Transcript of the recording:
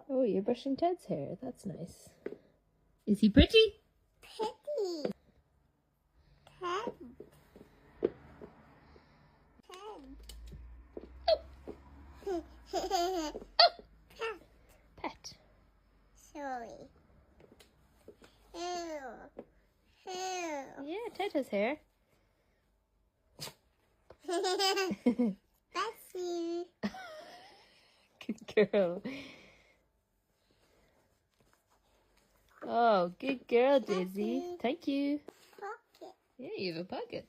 Oh, you're brushing Ted's hair. That's nice. Is he pretty? Pretty. Ted. Ted. Pet. Sorry. Hair. Hair. Yeah, Ted has hair. Bessie. Good girl. Oh, good girl, Daisy. Thank you. Pocket. Yeah, you have a bucket.